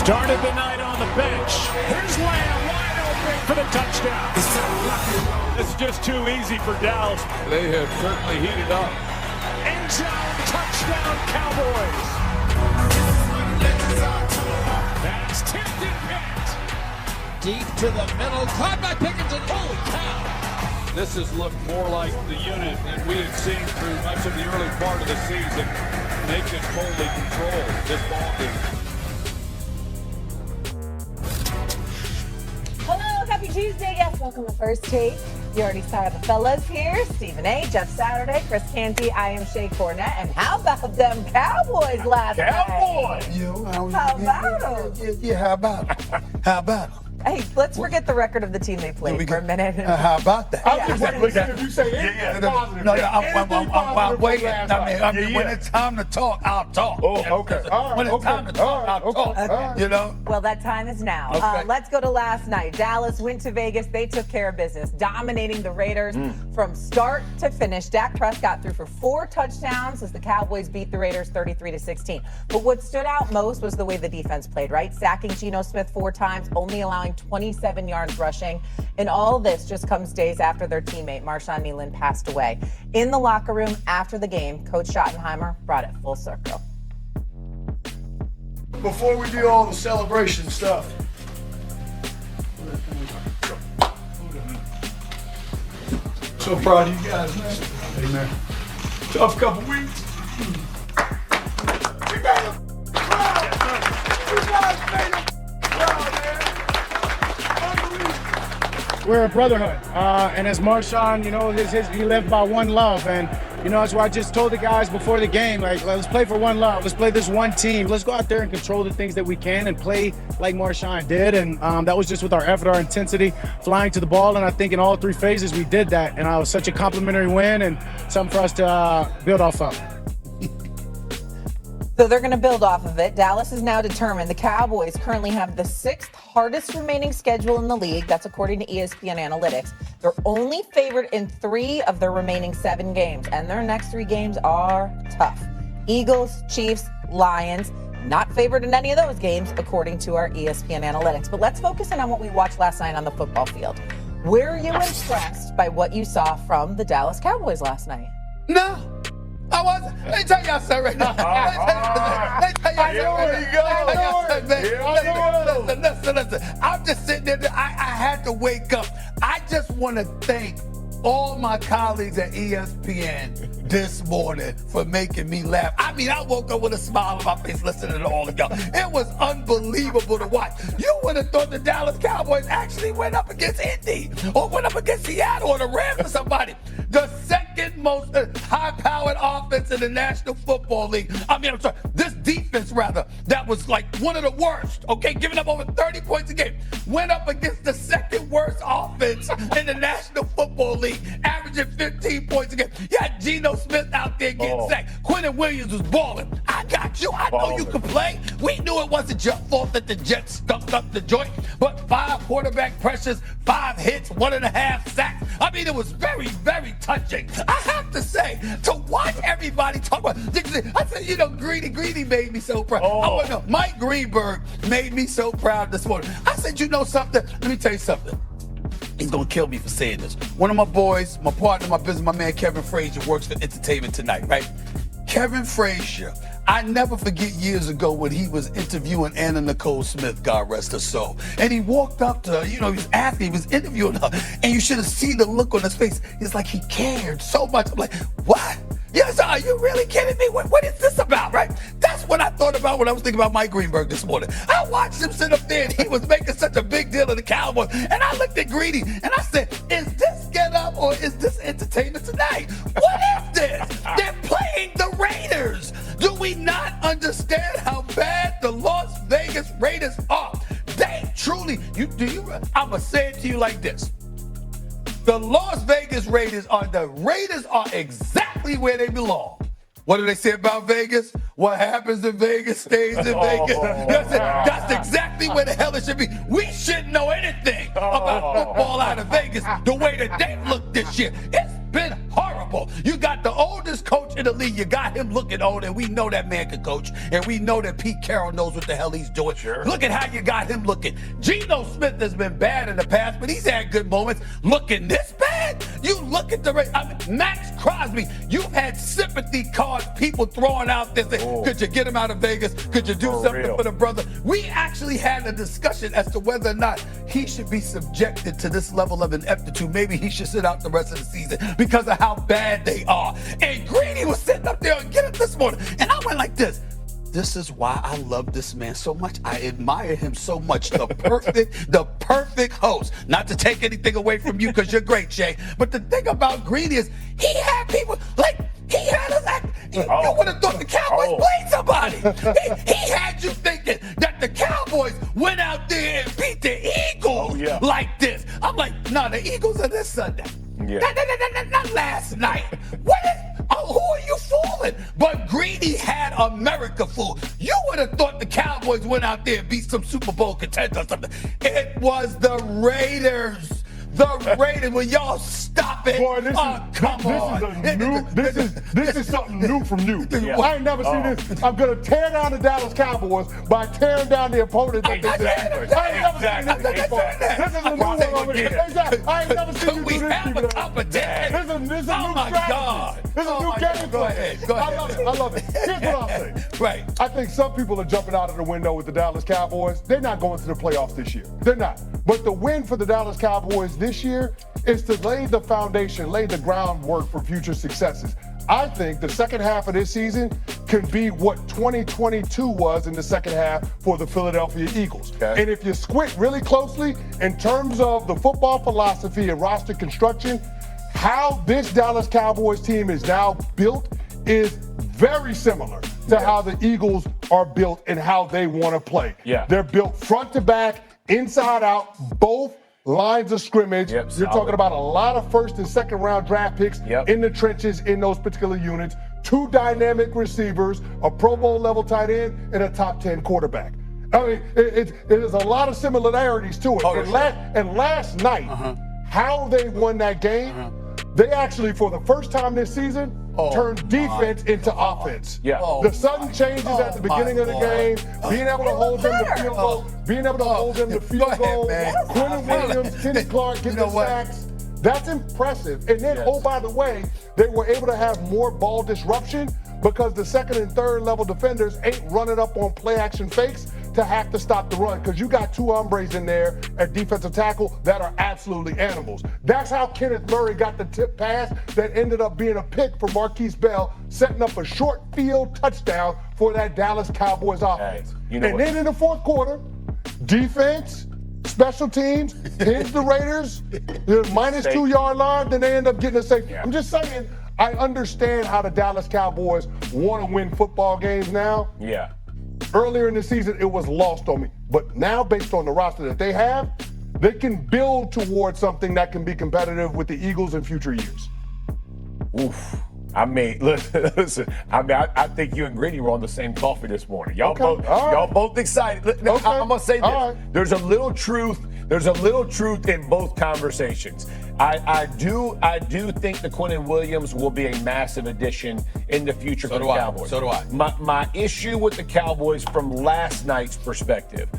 Started the night on the bench. Here's Lamb wide open for the touchdown. This is just too easy for Dallas. They have certainly heated up. End zone touchdown Cowboys. That's tipped and picked. Deep to the middle. Caught by Pickens and holy cow. This has looked more like the unit that we have seen through much of the early part of the season. They can totally control this ball game. Hello, happy Tuesday. Yes, welcome to First Take. You already saw the fellas here. Stephen A., Jeff Saturday, Chris Canty, I am Shay Cornett. And how about them Cowboys last night? How about them? Yeah, how about them? How about them? Hey, let's forget the record of the team they played for a minute. How about that? I'm just waiting to see if you say anything positive. I'm waiting. I mean, when it's time to talk, I'll talk. Oh, okay. When it's time to talk, I'll talk. You know? Well, that time is now. Okay. Let's go to last night. Dallas went to Vegas. They took care of business, dominating the Raiders from start to finish. Dak Prescott threw for 4 touchdowns as the Cowboys beat the Raiders 33-16. But what stood out most was the way the defense played, right? Sacking Geno Smith 4 times, only allowing 27 yards rushing. And all this just comes days after their teammate, Marshawn Kneeland, passed away. In the locker room after the game, Coach Schottenheimer brought it full circle. Before we do all the celebration stuff, so proud of you guys, man. Hey, man. Tough couple weeks. We made them proud. You guys made them proud, man. We're a brotherhood, and as Marshawn, you know, he lived by one love, and you know that's why I just told the guys before the game, like, let's play for one love, let's play this one team, let's go out there and control the things that we can and play like Marshawn did, and that was just with our effort, our intensity, flying to the ball, and I think in all 3 phases we did that, and it was such a complimentary win and something for us to build off of. So they're going to build off of it. Dallas is now determined. The Cowboys currently have the 6th hardest remaining schedule in the league. That's according to ESPN Analytics. They're only favored in 3 of their remaining 7 games, and their next 3 games are tough. Eagles, Chiefs, Lions. Not favored in any of those games, according to our ESPN Analytics. But let's focus in on what we watched last night on the football field. Were you impressed by what you saw from the Dallas Cowboys last night? No. I wasn't. Let me tell y'all something right now. Listen. I'm just sitting there. I had to wake up. I just want to thank all my colleagues at ESPN this morning for making me laugh. I mean, I woke up with a smile on my face listening to all of y'all. It was unbelievable to watch. You would have thought the Dallas Cowboys actually went up against Indy or went up against Seattle or the Rams or somebody. The second most high-powered offense in the National Football League. This defense, rather, that was like one of the worst, okay, giving up over 30 points a game, went up against the second worst offense in the National Football League, averaging 15 points a game. You had Geno Smith out there getting sacked. Quentin Williams was balling. I got you. I know you can play. We knew it wasn't your fault that the Jets stuffed up the joint, but 5 quarterback pressures, 5 hits, 1.5 sacks. I mean, it was very, very touching. I have to say, to watch everybody talk about, I said, you know, Greedy made me so proud. Mike Greenberg made me so proud this morning. I said, you know something? Let me tell you something. He's going to kill me for saying this. One of my boys, my partner, my business, my man Kevin Frazier, works for Entertainment Tonight, right? Kevin Frazier, I never forget years ago when he was interviewing Anna Nicole Smith, God rest her soul. And he walked up to her, you know, he was asking, he was interviewing her, and you should have seen the look on his face. It's like he cared so much. I'm like, what? Yes, are you really kidding me? What is this about, right? That's what I thought about when I was thinking about Mike Greenberg this morning. I watched him sit up there and he was making such a big deal of the Cowboys. And I looked at Greedy and I said, is this Get Up or is this Entertainment Tonight? What is this? They're playing the Raiders. Do we not understand how bad the Las Vegas Raiders are? They truly, I'm going to say it to you like this. The Las Vegas Raiders are exactly where they belong. What do they say about Vegas? What happens in Vegas stays in Vegas. That's exactly where the hell it should be. We shouldn't know anything about football out of Vegas the way that they look this year. It's been horrible. You got the oldest coach in the league. You got got him looking old, and we know that man can coach, and we know that Pete Carroll knows what the hell he's doing. Sure. Look at how you got him looking. Geno Smith has been bad in the past, but he's had good moments. Looking this bad? You look at Max Crosby, you've had sympathy cards, people throwing out there saying, could you get him out of Vegas? Could you do something for the brother? We actually had a discussion as to whether or not he should be subjected to this level of ineptitude. Maybe he should sit out the rest of the season because of how bad they are. And Greeny was sitting up there and get it this morning. And I went like this. This is why I love this man so much. I admire him so much. The perfect host. Not to take anything away from you because you're great, Jay. But the thing about Greeny is he had people like he had us act. You would have thought the Cowboys played somebody. He had you thinking that the Cowboys went out there and beat the Eagles like this. I'm like, no, the Eagles are this Sunday. Yeah. Not last night. What is? Oh, who are you fooling? But Greeny had America fooled. You would have thought the Cowboys went out there and beat some Super Bowl contender or something. It was the Raiders. The Raiders. Will y'all stop it? Boy, this is something new from you. Yeah. I ain't never seen this. I'm gonna tear down the Dallas Cowboys by tearing down the opponent. I ain't never seen this before. This is a new one over here. Exactly. I ain't never seen you do this. We have a competition. This is a new strategy. This is a new game plan. I love it. Here's what I'll say. Right. I think some people are jumping out of the window with the Dallas Cowboys. They're not going to the playoffs this year. They're not. But the win for the Dallas Cowboys this year is to lay the foundation, lay the groundwork for future successes. I think the second half of this season can be what 2022 was in the second half for the Philadelphia Eagles. Okay. And if you squint really closely in terms of the football philosophy and roster construction, how this Dallas Cowboys team is now built is very similar to how the Eagles are built and how they want to play. Yeah. They're built front to back, inside out, both lines of scrimmage. You're talking about a lot of first and second round draft picks in the trenches in those particular units, 2 dynamic receivers, a Pro Bowl level tight end, and a top 10 quarterback. I mean, it is a lot of similarities to it. And last night, how they won that game, they actually, for the first time this season, turned defense into offense. Yeah. The sudden changes at the beginning of the game, being able to hold them to field goal, Quentin Williams, Kenny Clark getting the sacks. That's impressive. And then, oh, by the way, they were able to have more ball disruption because the second and third level defenders ain't running up on play action fakes to have to stop the run because you got 2 hombres in there at defensive tackle that are absolutely animals. That's how Kenneth Murray got the tip pass that ended up being a pick for Marquise Bell, setting up a short field touchdown for that Dallas Cowboys offense. Then in the fourth quarter, defense, special teams, hits the Raiders, minus 2 yard line, then they end up getting a safety. I'm just saying, I understand how the Dallas Cowboys want to win football games now. Yeah. Earlier in the season, it was lost on me. But now, based on the roster that they have, they can build towards something that can be competitive with the Eagles in future years. Oof. I mean, listen. I mean, I think you and Greeny were on the same coffee this morning. Y'all both excited. Now, I'm gonna say this. There's a little truth. There's a little truth in both conversations. I do think that Quentin Williams will be a massive addition in the future for the Cowboys. So do I. My issue with the Cowboys from last night's perspective